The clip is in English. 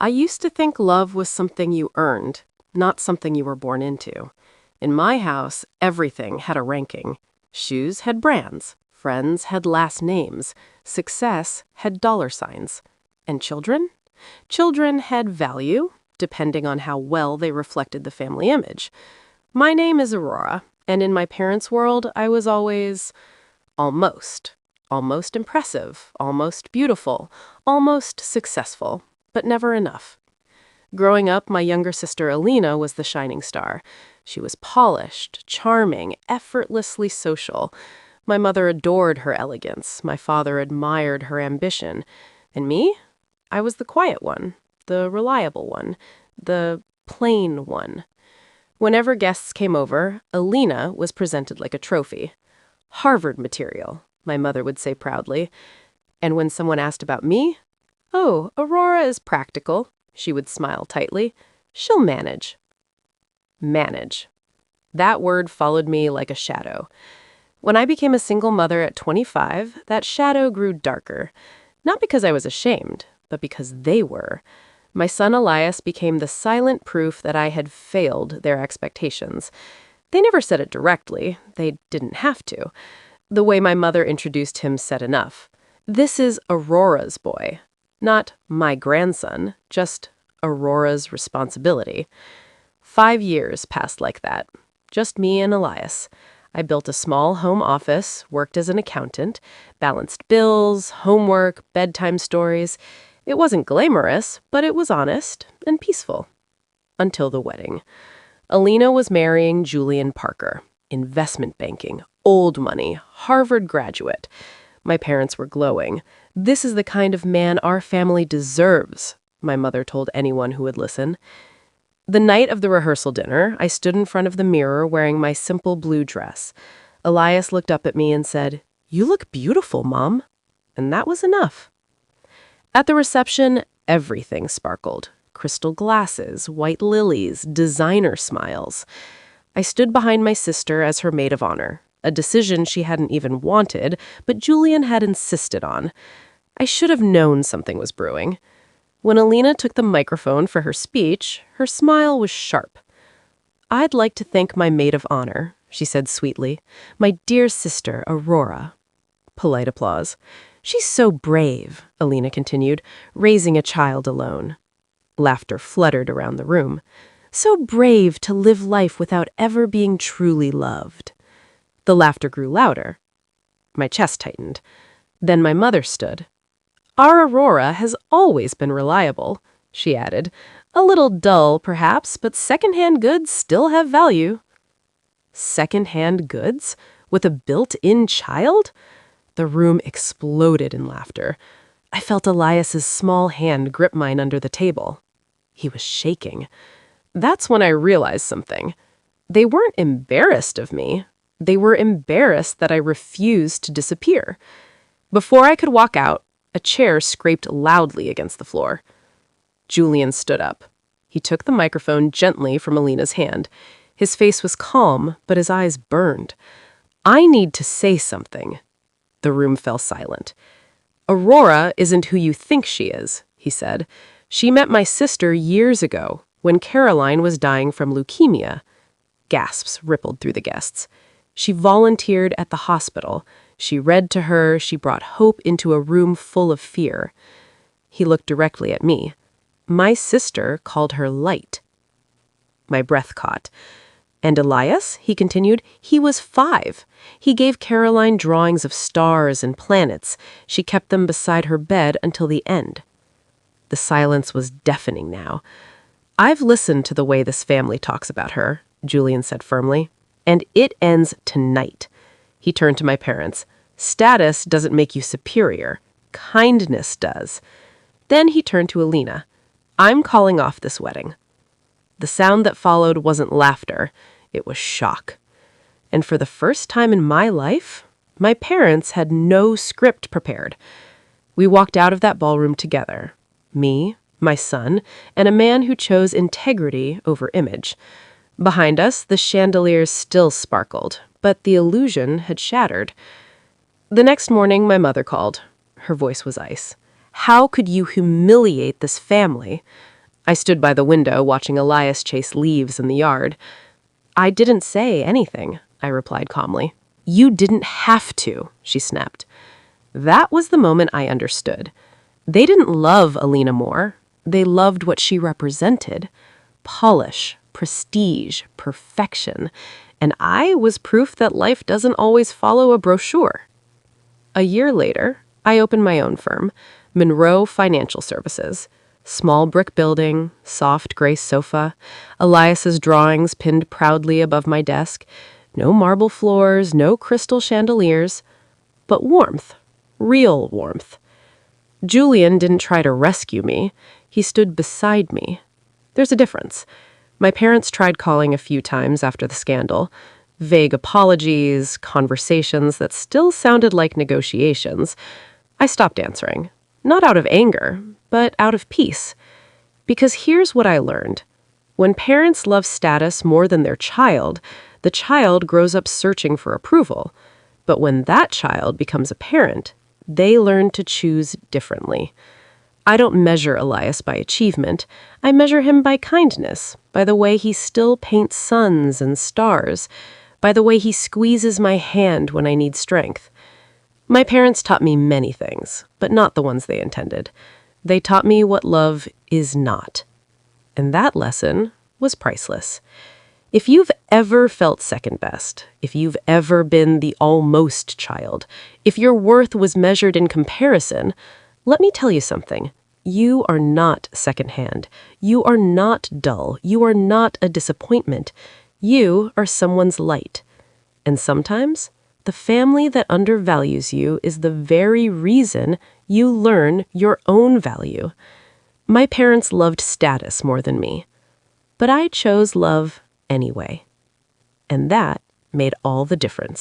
I used to think love was something you earned, not something you were born into. In my house, everything had a ranking. Shoes had brands, friends had last names, success had dollar signs. And children? Children had value, depending on how well they reflected the family image. My name is Aurora, and in my parents' world, I was always almost. Almost impressive, almost beautiful, almost successful, but never enough. Growing up, my younger sister Alina was the shining star. She was polished, charming, effortlessly social. My mother adored her elegance. My father admired her ambition. And me? I was the quiet one, the reliable one, the plain one. Whenever guests came over, Alina was presented like a trophy. Harvard material, my mother would say proudly. And when someone asked about me, "Oh, Aurora is practical," she would smile tightly. "She'll manage." Manage. That word followed me like a shadow. When I became a single mother at 25, that shadow grew darker. Not because I was ashamed, but because they were. My son Elias became the silent proof that I had failed their expectations. They never said it directly. They didn't have to. The way my mother introduced him said enough. This is Aurora's boy. Not my grandson, just Aurora's responsibility. 5 years passed like that. Just me and Elias. I built a small home office, worked as an accountant, balanced bills, homework, bedtime stories. It wasn't glamorous, but it was honest and peaceful. Until the wedding. Alina was marrying Julian Parker. Investment banking, old money, Harvard graduate. My parents were glowing. "This is the kind of man our family deserves," my mother told anyone who would listen. The night of the rehearsal dinner, I stood in front of the mirror wearing my simple blue dress. Elias looked up at me and said, "You look beautiful, Mom." And that was enough. At the reception, everything sparkled. Crystal glasses, white lilies, designer smiles. I stood behind my sister as her maid of honor, a decision she hadn't even wanted, but Julian had insisted on. I should have known something was brewing. When Alina took the microphone for her speech, her smile was sharp. "I'd like to thank my maid of honor," she said sweetly. "My dear sister, Aurora." Polite applause. "She's so brave," Alina continued, "raising a child alone." Laughter fluttered around the room. "So brave to live life without ever being truly loved." The laughter grew louder. My chest tightened. Then my mother stood. "Our Aurora has always been reliable," she added. "A little dull, perhaps, but second-hand goods still have value." Second-hand goods? With a built-in child? The room exploded in laughter. I felt Elias's small hand grip mine under the table. He was shaking. That's when I realized something. They weren't embarrassed of me. They were embarrassed that I refused to disappear. Before I could walk out, a chair scraped loudly against the floor. Julian stood up. He took the microphone gently from Alina's hand. His face was calm, but his eyes burned. "I need to say something." The room fell silent. "Aurora isn't who you think she is," he said. "She met my sister years ago, when Caroline was dying from leukemia." Gasps rippled through the guests. "She volunteered at the hospital. She read to her. She brought hope into a room full of fear." He looked directly at me. "My sister called her light." My breath caught. "And Elias," he continued, "he was 5. He gave Caroline drawings of stars and planets. She kept them beside her bed until the end." The silence was deafening now. "I've listened to the way this family talks about her," Julian said firmly, "and it ends tonight." He turned to my parents. "Status doesn't make you superior. Kindness does." Then he turned to Alina. "I'm calling off this wedding." The sound that followed wasn't laughter. It was shock. And for the first time in my life, my parents had no script prepared. We walked out of that ballroom together. Me, my son, and a man who chose integrity over image. Behind us, the chandeliers still sparkled, but the illusion had shattered. The next morning, my mother called. Her voice was ice. How could you humiliate this family? I stood by the window watching Elias chase leaves in the yard. I didn't say anything, I replied calmly. You didn't have to, she snapped. That was the moment I understood. They didn't love Alina more. They loved what she represented. Polish, prestige, perfection. And I was proof that life doesn't always follow a brochure. A year later, I opened my own firm, Monroe Financial Services. Small brick building, soft gray sofa, Elias's drawings pinned proudly above my desk. No marble floors, no crystal chandeliers, but warmth, real warmth. Julian didn't try to rescue me. He stood beside me. There's a difference. My parents tried calling a few times after the scandal. Vague apologies, conversations that still sounded like negotiations. I stopped answering. Not out of anger, but out of peace. Because here's what I learned. When parents love status more than their child, the child grows up searching for approval. But when that child becomes a parent, they learn to choose differently. I don't measure Elias by achievement. I measure him by kindness, by the way he still paints suns and stars, by the way he squeezes my hand when I need strength. My parents taught me many things, but not the ones they intended. They taught me what love is not. And that lesson was priceless. If you've ever felt second best, if you've ever been the almost child, if your worth was measured in comparison, let me tell you something. You are not secondhand. You are not dull. You are not a disappointment. You are someone's light. And sometimes, the family that undervalues you is the very reason you learn your own value. My parents loved status more than me, but I chose love anyway. And that made all the difference.